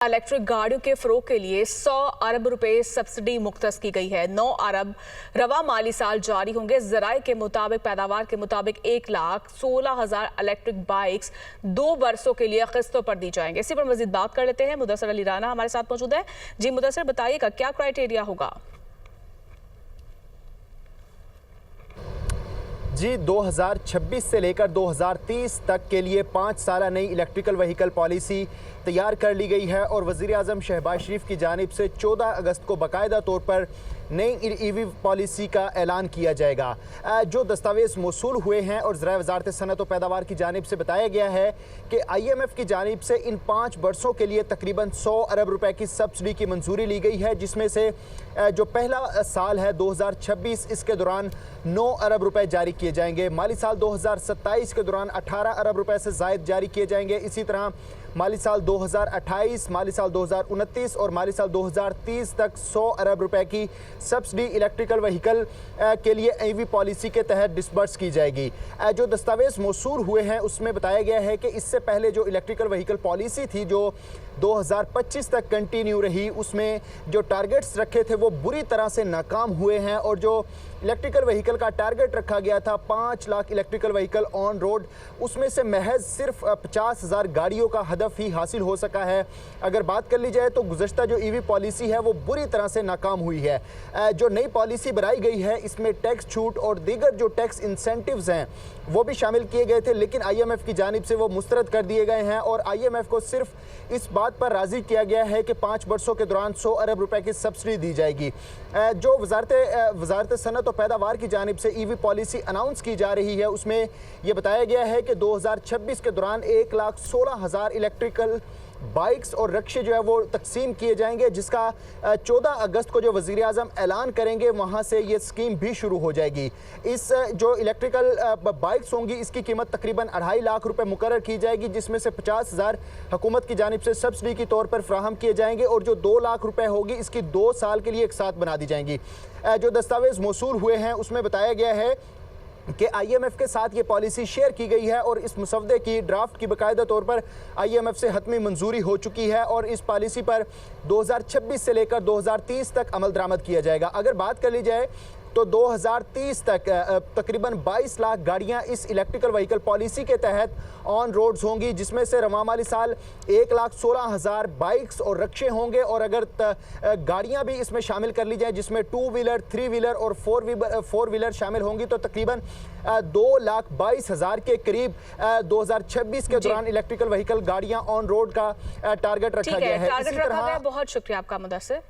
Electric गाड़ियों के फरोग के लिए 100 अरब रुपए सब्सिडी मुख्तस की गई है। 9 अरब रवा माली साल जारी होंगे। जराये के मुताबिक पैदावार के मुताबिक 1,16,000 इलेक्ट्रिक बाइक्स 2 वर्षों के लिए किस्तों पर दी जाएंगे। इसी पर मजीद बात कर लेते हैं। मुदस्सिर अली राना हमारे साथ मौजूद है। जी मुदस्सिर, बताइएगा क्या क्राइटेरिया होगा? जी 2026 से लेकर 2030 तक के लिए 5 साला नई इलेक्ट्रिकल व्हीकल पॉलिसी तैयार कर ली गई है और वज़ीर आज़म शहबाज शरीफ की जानिब से 14 अगस्त को बाकायदा तौर पर नई ईवी पॉलिसी का ऐलान किया जाएगा। जो दस्तावेज़ मौसूल हुए हैं और ज़राए वज़ारत सनअत व पैदावार की जानिब से बताया गया है कि IMF की जानिब से इन 5 वर्षों के लिए तकरीबन 100 अरब रुपए की सब्सिडी की मंजूरी ली गई है, जिसमें से जो पहला साल है 2026, इसके दौरान 9 अरब रुपए जारी किए जाएंगे। माली साल 2027 के दौरान 18 अरब रुपए से ज़ायद जारी किए जाएंगे। इसी तरह माली साल 2028, माली साल 2029 और माली साल 2030 तक 100 अरब रुपए की सब्सिडी इलेक्ट्रिकल व्हीकल के लिए ईवी पॉलिसी के तहत डिस्बर्स की जाएगी। जो दस्तावेज़ मौसूल हुए हैं उसमें बताया गया है कि इससे पहले जो इलेक्ट्रिकल व्हीकल पॉलिसी थी जो 2025 तक कंटिन्यू रही, उसमें जो टारगेट्स रखे थे वो बुरी तरह से नाकाम हुए हैं और जो इलेक्ट्रिकल व्हीकल का टारगेट रखा गया था 5 lakh electrical vehicle on road, उसमें से महज सिर्फ 50,000 गाड़ियों का हदफ ही हासिल हो सका है। अगर बात कर ली जाए तो गुज़श्ता जो ईवी पॉलिसी है वो बुरी तरह से नाकाम हुई है। जो नई पॉलिसी बनाई गई है इसमें टैक्स छूट और दीगर जो टैक्स इंसेंटिव्स हैं वो भी शामिल किए गए थे, लेकिन IMF की जानिब से वो मुस्तरद कर दिए गए हैं और IMF को सिर्फ इस बात पर राज़ी किया गया है कि 5 वर्षों के दौरान 100 अरब रुपए की सब्सिडी दी जाएगी। जो वज़ारत सनअत और पैदावार की जानिब से ईवी पॉलिसी अनाउंस की जा रही है उसमें यह बताया गया है कि 2026 के दौरान 1,16,000 इलेक्ट्रिकल बाइक्स और रक्शे जो है वो तकसीम किए जाएंगे, जिसका 14 अगस्त को जो वज़ीर आज़म ऐलान करेंगे वहाँ से ये स्कीम भी शुरू हो जाएगी। इस जो इलेक्ट्रिकल बाइक्स होंगी इसकी कीमत तकरीबन 2.5 लाख रुपए मुकर्रर की जाएगी, जिसमें से 50,000 हुकूमत की जानिब से सब्सिडी के तौर पर फ्राहम किए जाएंगे और जो 2 लाख रुपए होगी इसकी 2 साल के लिए एक साथ बना दी जाएंगी। जो दस्तावेज़ मौसूल हुए हैं उसमें बताया गया है कि IMF के साथ ये पॉलिसी शेयर की गई है और इस मुसवदे की ड्राफ्ट की बाकायदा तौर पर IMF से हतमी मंजूरी हो चुकी है और इस पॉलिसी पर 2026 से लेकर 2030 तक अमल दरामद किया जाएगा। अगर बात कर ली जाए तो 2030 तक तकरीबन 22 लाख गाड़ियां इस इलेक्ट्रिकल व्हीकल पॉलिसी के तहत ऑन रोड्स होंगी, जिसमें से रवा माली साल 1,16,000 बाइक्स और रक्शे होंगे और अगर गाड़ियां भी इसमें शामिल कर ली जाए जिसमें 2 व्हीलर, 3 व्हीलर और 4 व्हीलर शामिल होंगी तो तकरीबन 2,22,000 के करीब 2026 के दौरान इलेक्ट्रिकल व्हीकल गाड़ियां ऑन रोड का टारगेट रखा गया है। टारगेट रखा गया। बहुत शुक्रिया आपका मुदस्सिर।